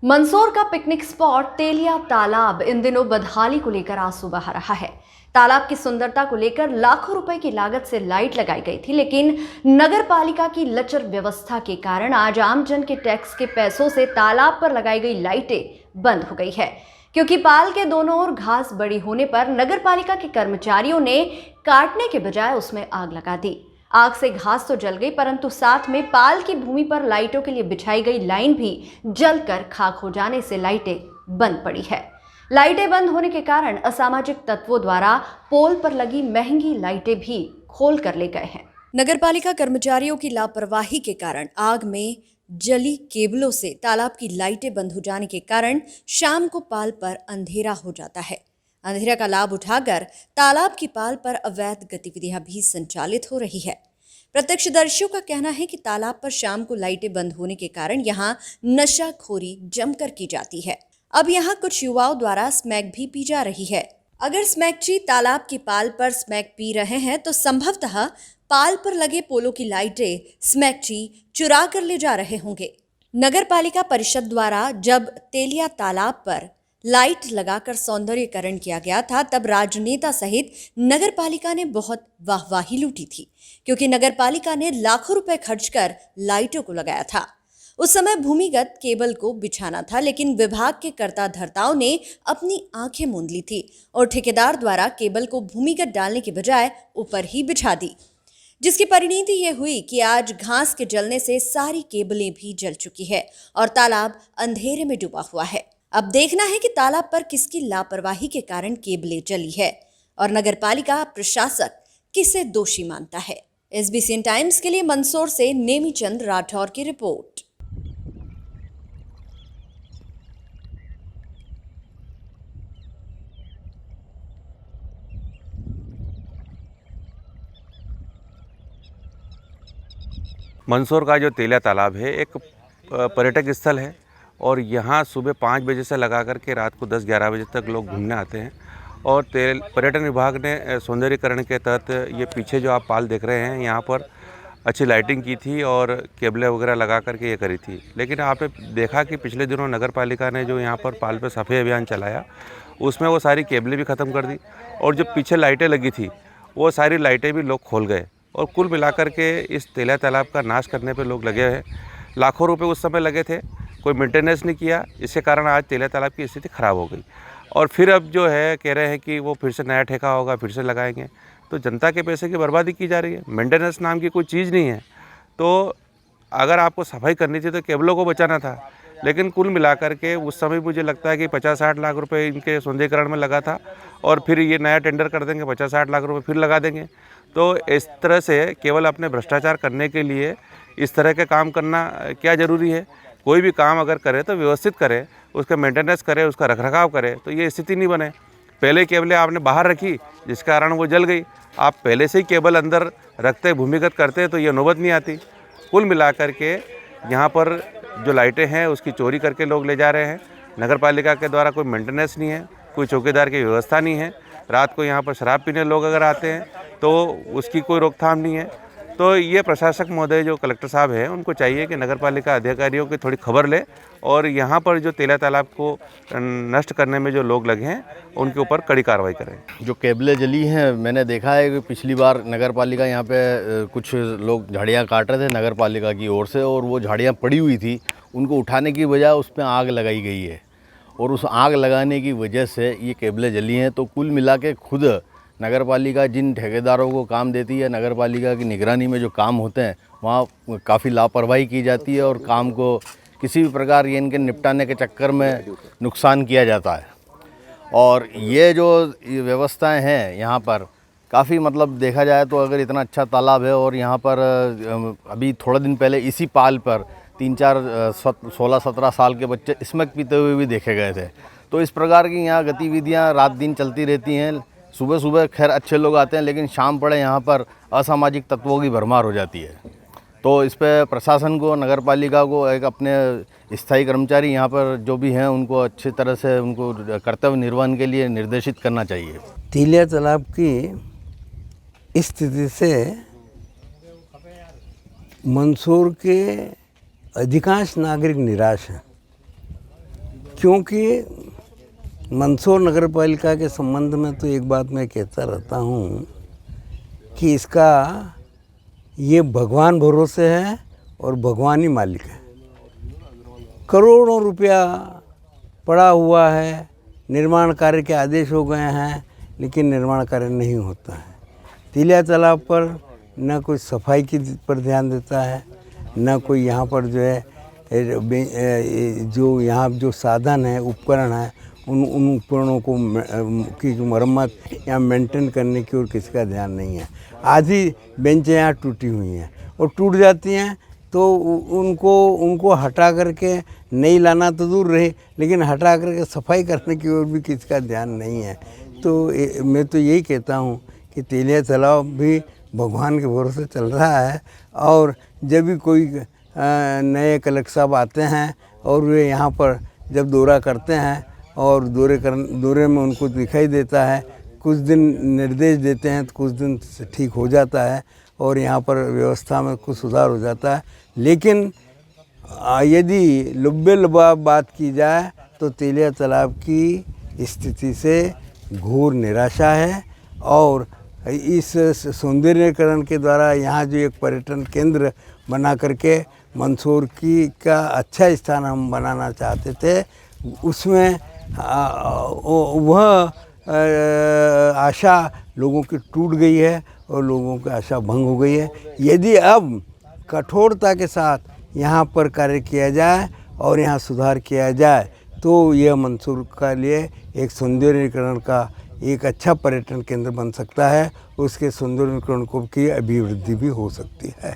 मंदसौर का picnic spot तेलिया तालाब इन दिनों बदहाली को लेकर आंसू बहा रहा है। तालाब की सुंदरता को लेकर लाखों रुपए की लागत से लाइट लगाई गई थी, लेकिन नगर पालिका की लचर व्यवस्था के कारण आज आमजन के टैक्स के पैसों से तालाब पर लगाई गई लाइटें बंद हो गई है। क्योंकि पाल के दोनों ओर घास बड़ी होने पर नगर पालिका के कर्मचारियों ने काटने के बजाय उसमें आग लगा दी। आग से घास तो जल गई, परंतु साथ में पाल की भूमि पर लाइटों के लिए बिछाई गई लाइन भी जलकर खाक हो जाने से लाइटें बंद पड़ी है। लाइटें बंद होने के कारण असामाजिक तत्वों द्वारा पोल पर लगी महंगी लाइटें भी खोल कर ले गए हैं। नगर पालिका कर्मचारियों की लापरवाही के कारण आग में जली केबलों से तालाब की लाइटें बंद हो जाने के कारण शाम को पाल पर अंधेरा हो जाता है। अंधेरा का लाभ उठाकर तालाब की पाल पर अवैध गतिविधियां भी संचालित हो रही है। प्रत्यक्षदर्शियों का कहना है कि तालाब पर शाम को लाइटें बंद होने के कारण यहां नशाखोरी जमकर की जाती है। अब यहां कुछ युवाओं द्वारा स्मैक भी पी जा रही है। अगर स्मैकची तालाब की पाल पर स्मैक पी रहे हैं तो संभवतः पाल पर लगे पोलों की लाइटें स्मैकची चुरा कर ले जा रहे होंगे। नगर पालिका परिषद द्वारा जब तेलिया तालाब पर लाइट लगाकर सौंदर्यीकरण किया गया था, तब राजनेता सहित नगर पालिका ने बहुत वाहवाही लूटी थी, क्योंकि नगर पालिका ने लाखों रुपए खर्च कर लाइटों को लगाया था। उस समय भूमिगत केबल को बिछाना था, लेकिन विभाग के कर्ता धर्ताओं ने अपनी आंखें मूंद ली थी और ठेकेदार द्वारा केबल को भूमिगत डालने के बजाय ऊपर ही बिछा दी, जिसकी परिणति ये हुई कि आज घास के जलने से सारी केबलें भी जल चुकी है और तालाब अंधेरे में डूबा हुआ है। अब देखना है कि तालाब पर किसकी लापरवाही के कारण केबलें जली है और नगर पालिका प्रशासक किसे दोषी मानता है। एसबीसी टाइम्स के लिए मंदसौर से नेमीचंद राठौर की रिपोर्ट। मंदसौर का जो तेलिया तालाब है एक पर्यटक स्थल है और यहाँ सुबह 5 बजे से लगा करके रात को 10-11 बजे तक लोग घूमने आते हैं। और पर्यटन विभाग ने सौंदर्यीकरण के तहत ये पीछे जो आप पाल देख रहे हैं यहाँ पर अच्छी लाइटिंग की थी और केबलें वगैरह लगा करके ये करी थी। लेकिन आपने देखा कि पिछले दिनों नगर पालिका ने जो यहाँ पर पाल पे सफाई अभियान चलाया उसमें वो सारी केबलें भी ख़त्म कर दी और जो पीछे लाइटें लगी थी वो सारी लाइटें भी लोग खोल गए और कुल मिलाकर के इस तेलिया तालाब का नाश करने पे लोग लगे हैं। लाखों रुपए उस समय लगे थे, कोई मेंटेनेंस नहीं किया, इसके कारण आज तेलिया तालाब की स्थिति ख़राब हो गई। और फिर अब जो है कह रहे हैं कि वो फिर से नया ठेका होगा, फिर से लगाएंगे, तो जनता के पैसे की बर्बादी की जा रही है। मेंटेनेंस नाम की कोई चीज़ नहीं है। तो अगर आपको सफाई करनी थी तो केबलों को बचाना था, लेकिन कुल मिलाकर के उस समय मुझे लगता है कि 50-60 लाख रुपए इनके सौंदर्यीकरण में लगा था और फिर ये नया टेंडर कर देंगे, 50-60 लाख रुपए फिर लगा देंगे। तो इस तरह से केवल अपने भ्रष्टाचार करने के लिए इस तरह के काम करना क्या ज़रूरी है। कोई भी काम अगर करे तो व्यवस्थित करे, उसका मेंटेनेंस करे, उसका रखरखाव करे, तो ये स्थिति नहीं बने। पहले केबलें आपने बाहर रखी जिस कारण वो जल गई, आप पहले से ही केबल अंदर रखते भूमिगत करते तो ये नौबत नहीं आती। कुल मिलाकर के यहाँ पर जो लाइटें हैं उसकी चोरी करके लोग ले जा रहे हैं। नगर पालिका के द्वारा कोई मेंटेनेंस नहीं है, कोई चौकीदार की व्यवस्था नहीं है। रात को यहाँ पर शराब पीने लोग अगर आते हैं तो उसकी कोई रोकथाम नहीं है। तो ये प्रशासक महोदय जो कलेक्टर साहब हैं उनको चाहिए कि नगर पालिका अधिकारियों की थोड़ी खबर ले और यहाँ पर जो तेलिया तालाब को नष्ट करने में जो लोग लगे हैं उनके ऊपर कड़ी कार्रवाई करें। जो केबलें जली हैं, मैंने देखा है कि पिछली बार नगर पालिका यहाँ पे कुछ लोग झाड़ियाँ काट रहे थे नगर पालिका की ओर से, और वो झाड़ियाँ पड़ी हुई थी, उनको उठाने की बजाय उस पर आग लगाई गई है और उस आग लगाने की वजह से ये केबलें जली हैं। तो कुल मिला के खुद नगर पालिका जिन ठेकेदारों को काम देती है, नगर पालिका की निगरानी में जो काम होते हैं वहाँ काफ़ी लापरवाही की जाती है और काम को किसी भी प्रकार ये इनके निपटाने के चक्कर में नुकसान किया जाता है। और ये जो व्यवस्थाएं हैं यहाँ पर काफ़ी, मतलब देखा जाए तो अगर इतना अच्छा तालाब है और यहाँ पर अभी थोड़ा दिन पहले इसी पाल पर 16-17 साल के बच्चे स्मैक पीते हुए भी देखे गए थे। तो इस प्रकार की यहाँ गतिविधियाँ रात दिन चलती रहती हैं। सुबह सुबह खैर अच्छे लोग आते हैं, लेकिन शाम पड़े यहाँ पर असामाजिक तत्वों की भरमार हो जाती है। तो इस पर प्रशासन को, नगर पालिका को, एक अपने स्थायी कर्मचारी यहाँ पर जो भी हैं उनको अच्छी तरह से उनको कर्तव्य निर्वहन के लिए निर्देशित करना चाहिए। तेलिया तालाब की स्थिति से मंदसौर के अधिकांश नागरिक निराश हैं। क्योंकि मंदसौर नगर पालिका के संबंध में तो एक बात मैं कहता रहता हूँ कि इसका ये भगवान भरोसे है और भगवान ही मालिक है। करोड़ों रुपया पड़ा हुआ है, निर्माण कार्य के आदेश हो गए हैं, लेकिन निर्माण कार्य नहीं होता है। तेलिया तालाब पर न कोई सफाई की पर ध्यान देता है, न कोई यहाँ पर जो है जो यहाँ जो साधन है, उपकरण है, उन उपकरणों को की जो मरम्मत या मेंटेन करने की ओर किसी का ध्यान नहीं है। आधी बेंचें यहाँ टूटी हुई हैं और टूट जाती हैं तो उनको हटा करके नहीं लाना तो दूर रहे, लेकिन हटा करके सफाई करने की ओर भी किसी का ध्यान नहीं है। तो मैं तो यही कहता हूँ कि तेलिया तालाब भी भगवान के भरोसे चल रहा है। और जब भी कोई नए कलेक्टर साहब आते हैं और वे यहाँ पर जब दौरा करते हैं और दौरे में उनको दिखाई देता है, कुछ दिन निर्देश देते हैं तो कुछ दिन से ठीक हो जाता है और यहाँ पर व्यवस्था में कुछ सुधार हो जाता है। लेकिन यदि लुब्बे लुबाब बात की जाए तो तेलिया तालाब की स्थिति से घोर निराशा है। और इस सौंदर्यीकरण के द्वारा यहाँ जो एक पर्यटन केंद्र बना करके मंदसौर का अच्छा स्थान हम बनाना चाहते थे, उसमें वह आशा लोगों की टूट गई है और लोगों की आशा भंग हो गई है। यदि अब कठोरता के साथ यहाँ पर कार्य किया जाए और यहाँ सुधार किया जाए तो यह मंदसौर के लिए एक सौंदर्यीकरण का एक अच्छा पर्यटन केंद्र बन सकता है। उसके सौंदर्यीकरण को की अभिवृद्धि भी हो सकती है।